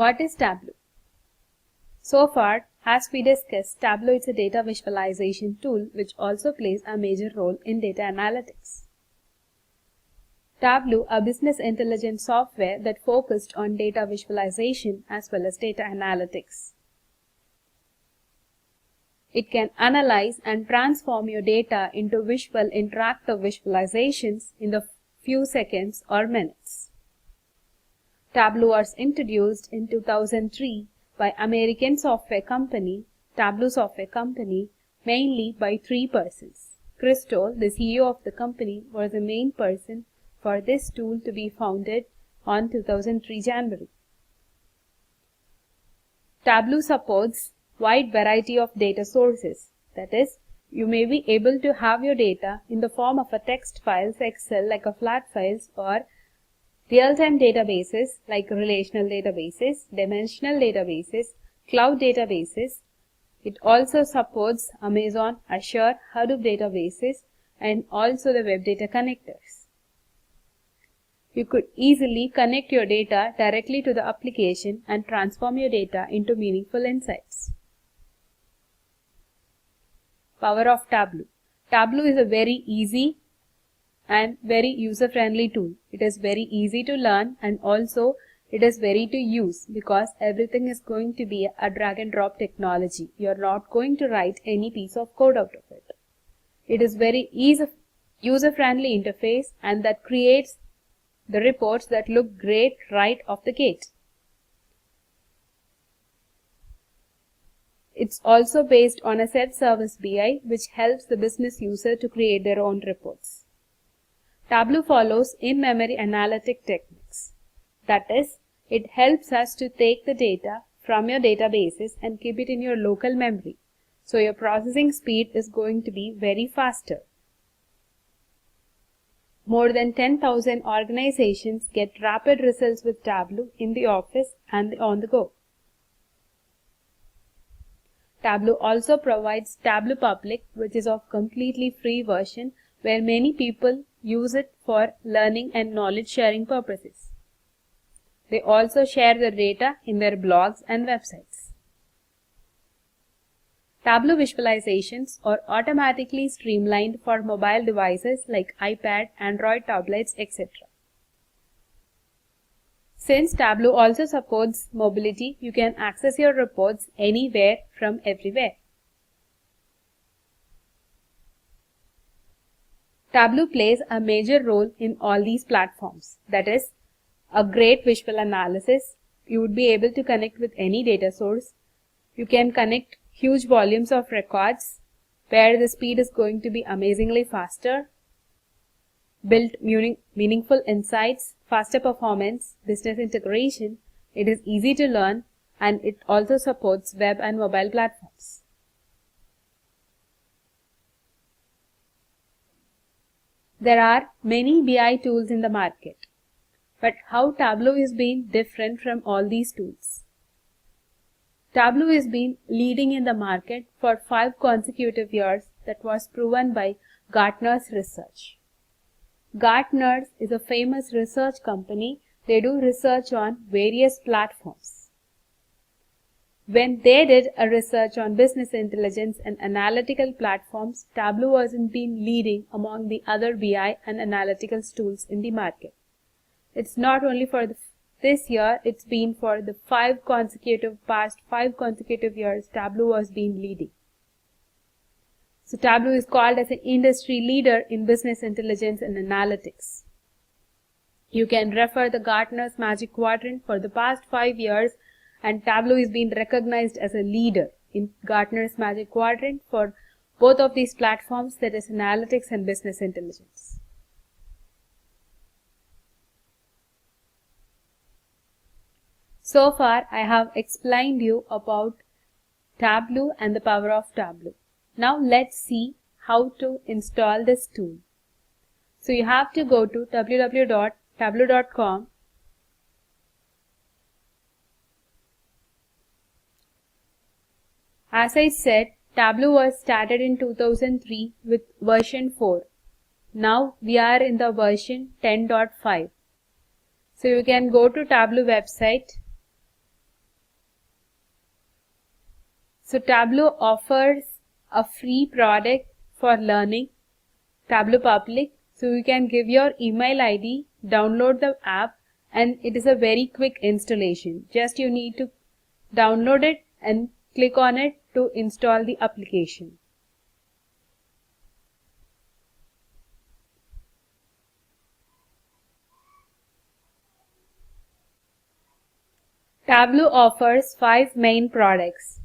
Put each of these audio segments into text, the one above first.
What is Tableau? So far, as we discussed, Tableau is a data visualization tool which also plays a major role in data analytics. Tableau, a business intelligence software that focused on data visualization as well as data analytics. It can analyze and transform your data into visual interactive visualizations in the few seconds or minutes. Tableau was introduced in 2003 by American software company, Tableau Software Company, mainly by three persons. Chris Stoll, the CEO of the company, was the main person for this tool to be founded on 2003 January. Tableau supports wide variety of data sources. That is, you may be able to have your data in the form of a text files, Excel like a flat files, or real-time databases like relational databases, dimensional databases, cloud databases. It also supports Amazon, Azure, Hadoop databases, and also the web data connectors. You could easily connect your data directly to the application and transform your data into meaningful insights. Power of Tableau. Tableau is a very easy and very user-friendly tool. It is very easy to learn and also it is very to use because everything is going to be a drag and drop technology. You are not going to write any piece of code out of it. It is very user-friendly interface and that creates the reports that look great right off the gate. It's also based on a self-service BI which helps the business user to create their own reports. Tableau follows in-memory analytic techniques. That is, it helps us to take the data from your databases and keep it in your local memory. So your processing speed is going to be very faster. More than 10,000 organizations get rapid results with Tableau in the office and on the go. Tableau also provides Tableau Public, which is of completely free version where many people use it for learning and knowledge sharing purposes. They also share their data in their blogs and websites. Tableau visualizations are automatically streamlined for mobile devices like iPad, Android tablets, etc. Since Tableau also supports mobility, you can access your reports anywhere from everywhere. Tableau plays a major role in all these platforms. That is, a great visual analysis. You would be able to connect with any data source. You can connect huge volumes of records where the speed is going to be amazingly faster. Build meaningful insights, faster performance, business integration. It is easy to learn and it also supports web and mobile platforms. There are many BI tools in the market, but how Tableau is being different from all these tools? Tableau has been leading in the market for 5 consecutive years. That was proven by Gartner's research. Gartner is a famous research company. They do research on various platforms. When they did a research on business intelligence and analytical platforms, Tableau wasn't been leading among the other BI and analytical tools in the market. It's not only for this year, it's been for the past 5 consecutive years, Tableau was been leading. So Tableau is called as an industry leader in business intelligence and analytics. You can refer the Gartner's Magic Quadrant for the past 5 years and Tableau is being recognized as a leader in Gartner's Magic Quadrant for both of these platforms, that is analytics and business intelligence. So far, I have explained you about Tableau and the power of Tableau. Now let's see how to install this tool. So you have to go to www.tableau.com. As I said, Tableau was started in 2003 with version 4. Now we are in the version 10.5. So you can go to Tableau website. So Tableau offers a free product for learning, Tableau Public. So you can give your email ID, download the app, and it is a very quick installation. Just you need to download it and click on it to install the application. Tableau offers 5 main products: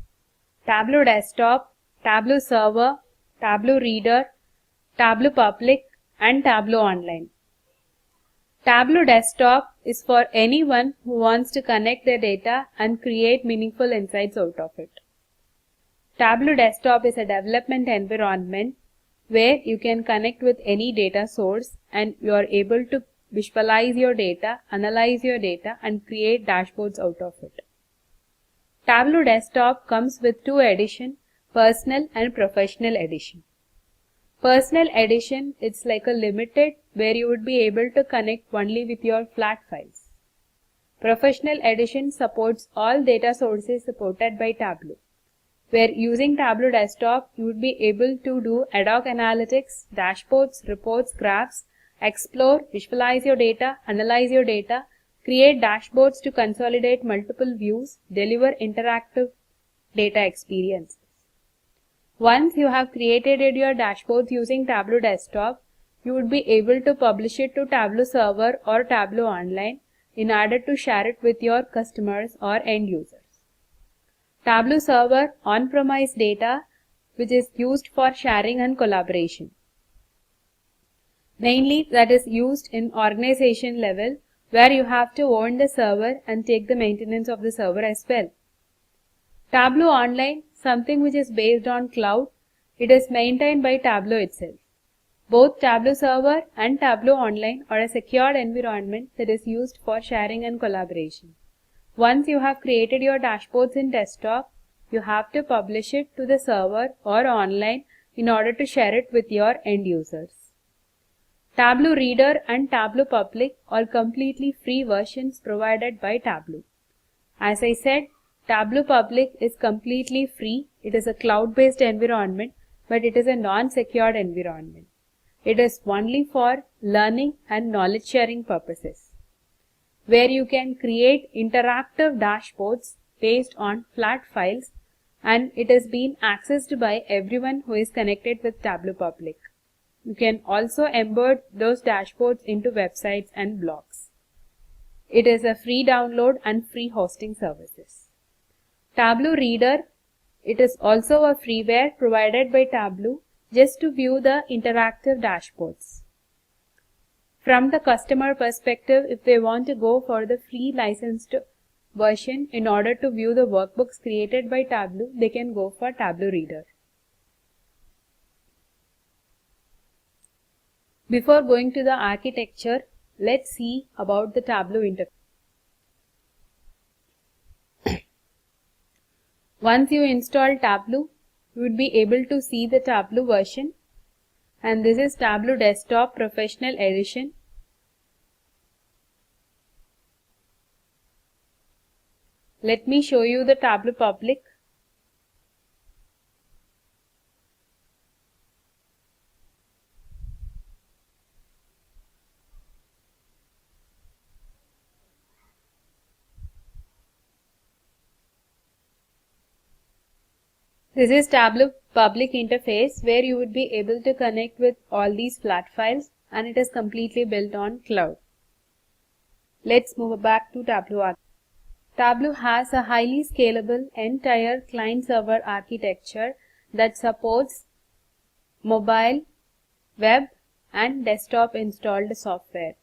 Tableau Desktop, Tableau Server, Tableau Reader, Tableau Public, and Tableau Online. Tableau Desktop is for anyone who wants to connect their data and create meaningful insights out of it. Tableau Desktop is a development environment where you can connect with any data source and you are able to visualize your data, analyze your data, and create dashboards out of it. Tableau Desktop comes with 2 editions, Personal and Professional Edition. Personal Edition, it's like a limited where you would be able to connect only with your flat files. Professional Edition supports all data sources supported by Tableau, where using Tableau Desktop, you would be able to do ad hoc analytics, dashboards, reports, graphs, explore, visualize your data, analyze your data, create dashboards to consolidate multiple views, deliver interactive data experiences. Once you have created your dashboards using Tableau Desktop, you would be able to publish it to Tableau Server or Tableau Online in order to share it with your customers or end users. Tableau Server on-premise data, which is used for sharing and collaboration. Mainly that is used in organization level where you have to own the server and take the maintenance of the server as well. Tableau Online, something which is based on cloud, it is maintained by Tableau itself. Both Tableau Server and Tableau Online are a secured environment that is used for sharing and collaboration. Once you have created your dashboards in desktop, you have to publish it to the server or online in order to share it with your end users. Tableau Reader and Tableau Public are completely free versions provided by Tableau. As I said, Tableau Public is completely free. It is a cloud-based environment, but it is a non-secured environment. It is only for learning and knowledge sharing purposes, where you can create interactive dashboards based on flat files, and it has been accessed by everyone who is connected with Tableau Public. You can also embed those dashboards into websites and blogs. It is a free download and free hosting services. Tableau Reader, it is also a freeware provided by Tableau just to view the interactive dashboards. From the customer perspective, if they want to go for the free licensed version in order to view the workbooks created by Tableau, they can go for Tableau Reader. Before going to the architecture, let's see about the Tableau interface. Once you install Tableau, you would be able to see the Tableau version, and this is Tableau Desktop Professional Edition. Let me show you the Tableau Public. This is Tableau Public interface where you would be able to connect with all these flat files, and it is completely built on cloud. Let's move back to Tableau. Tableau has a highly scalable entire client-server architecture that supports mobile, web, and desktop installed software.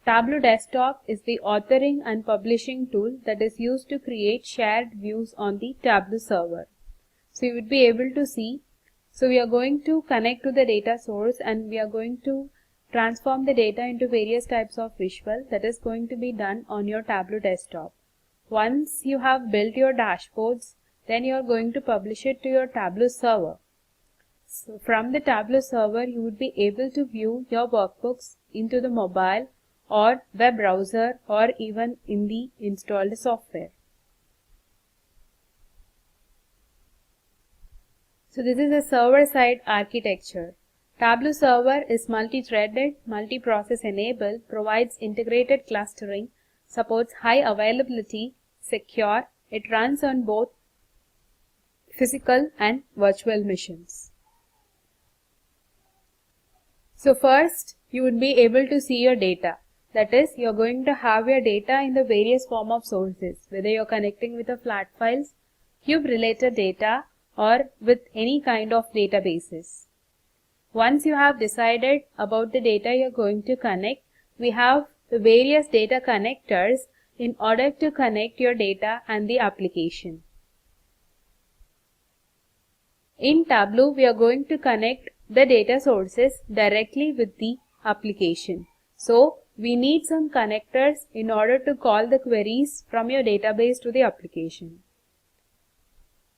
Tableau Desktop is the authoring and publishing tool that is used to create shared views on the Tableau server. So you would be able to see. So we are going to connect to the data source and we are going to transform the data into various types of visual that is going to be done on your Tableau Desktop. Once you have built your dashboards, then you are going to publish it to your Tableau server. So from the Tableau server, you would be able to view your workbooks into the mobile or web browser or even in the installed software. So this is a server-side architecture. Tableau Server is multi-threaded, multi-process enabled, provides integrated clustering, supports high availability, secure. It runs on both physical and virtual machines. So first, you would be able to see your data. That is, you're going to have your data in the various form of sources, whether you're connecting with a flat files, cube-related data, or with any kind of databases. Once you have decided about the data you're going to connect, we have the various data connectors in order to connect your data and the application. In Tableau, we are going to connect the data sources directly with the application. So, we need some connectors in order to call the queries from your database to the application.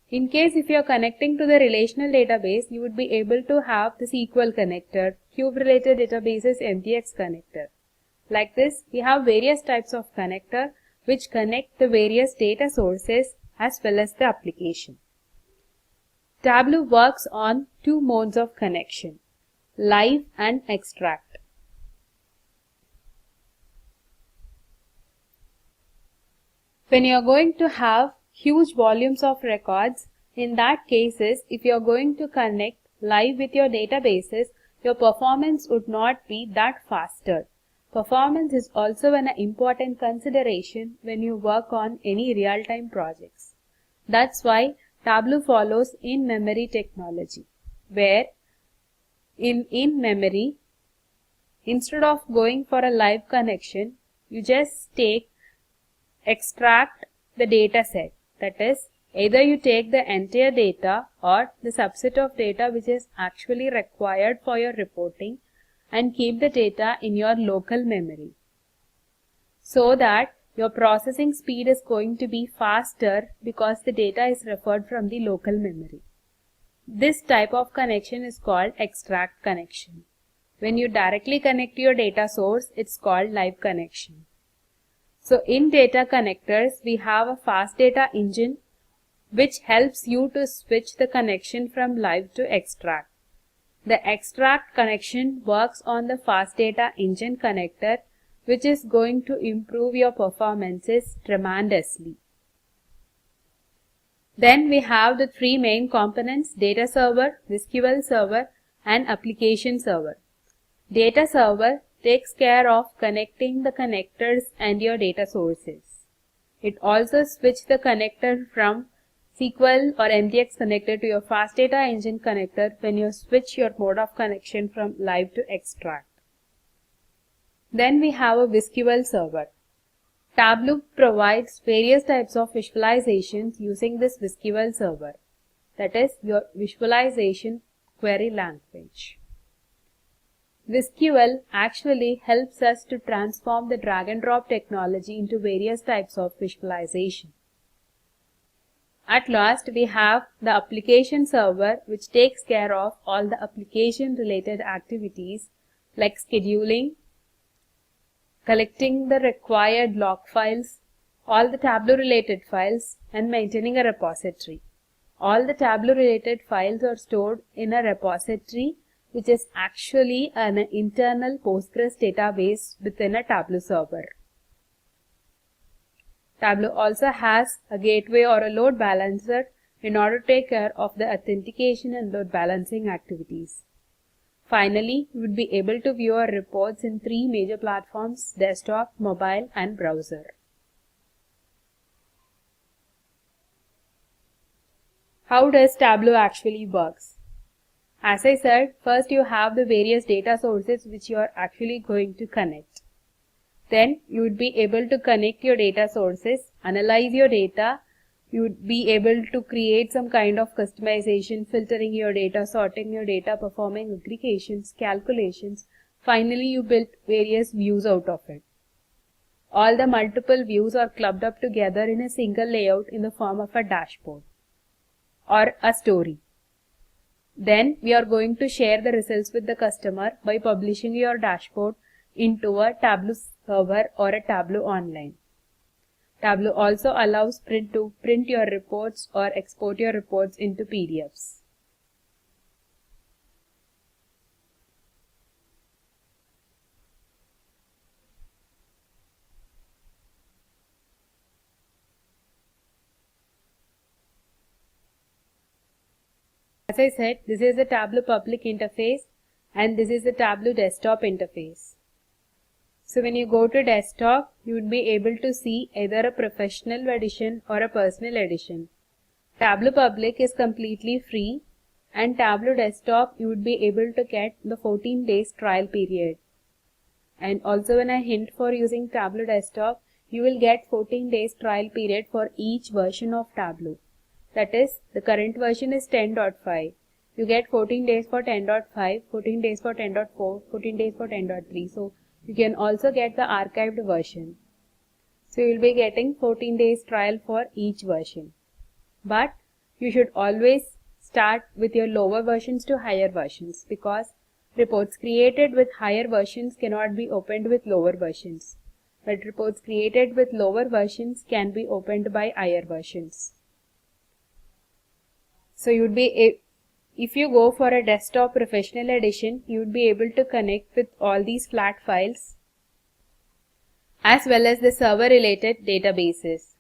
In case if you are connecting to the relational database, you would be able to have the SQL connector, cube-related databases MTX connector. Like this, we have various types of connector which connect the various data sources as well as the application. Tableau works on two modes of connection, live and extract. When you are going to have huge volumes of records, in that cases, if you are going to connect live with your databases, your performance would not be that faster. Performance is also an important consideration when you work on any real-time projects. That's why Tableau follows in-memory technology, where in-memory, instead of going for a live connection, you just extract the data set. That is, either you take the entire data or the subset of data which is actually required for your reporting and keep the data in your local memory, so that your processing speed is going to be faster because the data is referred from the local memory. This type of connection is called extract connection. When you directly connect to your data source, it's called live connection. So in data connectors, we have a fast data engine which helps you to switch the connection from live to extract. The extract connection works on the fast data engine connector, which is going to improve your performances tremendously. Then we have the three main components: data server, SQL server, and application server. Data server takes care of connecting the connectors and your data sources. It also switches the connector from SQL or MTX connector to your fast data engine connector when you switch your mode of connection from live to extract. Then we have a SQL server. Tableau provides various types of visualizations using this SQL server. That is your visualization query language. SQL actually helps us to transform the drag and drop technology into various types of visualization. At last, we have the application server, which takes care of all the application related activities like scheduling, collecting the required log files, all the Tableau related files, and maintaining a repository. All the Tableau related files are stored in a repository, which is actually an internal Postgres database within a Tableau server. Tableau also has a gateway or a load balancer in order to take care of the authentication and load balancing activities. Finally, you would be able to view our reports in three major platforms: desktop, mobile, and browser. How does Tableau actually works? As I said, first you have the various data sources which you are actually going to connect. Then you would be able to connect your data sources, analyze your data. You would be able to create some kind of customization, filtering your data, sorting your data, performing aggregations, calculations. Finally, you build various views out of it. All the multiple views are clubbed up together in a single layout in the form of a dashboard or a story. Then we are going to share the results with the customer by publishing your dashboard into a Tableau server or a Tableau online. Tableau also allows print your reports or export your reports into PDFs. As I said, this is the Tableau public interface and this is the Tableau desktop interface. So when you go to desktop, you would be able to see either a professional edition or a personal edition. Tableau public is completely free and Tableau desktop you would be able to get the 14 days trial period. And also when I hint for using Tableau desktop, you will get 14 days trial period for each version of Tableau. That is, the current version is 10.5. You get 14 days for 10.5, 14 days for 10.4, 14 days for 10.3. So you can also get the archived version. So you will be getting 14 days trial for each version. But you should always start with your lower versions to higher versions, because reports created with higher versions cannot be opened with lower versions. But reports created with lower versions can be opened by higher versions. So you would be, if you go for a desktop professional edition, you would be able to connect with all these flat files as well as the server related databases.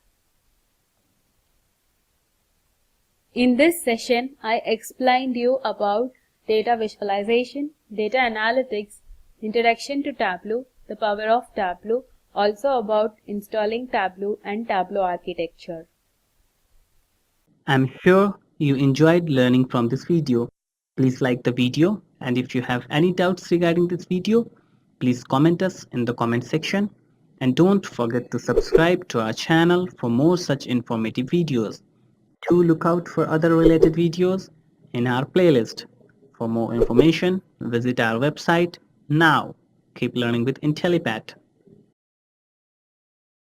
In this session, I explained you about data visualization, data analytics, introduction to Tableau, the power of Tableau, also about installing Tableau and Tableau architecture. I'm sure you enjoyed learning from this video. Please like the video, and if you have any doubts regarding this video, please comment us in the comment section, and don't forget to subscribe to our channel for more such informative videos. Do look out for other related videos in our playlist. For more information, visit our website now. Keep learning with IntelliPat.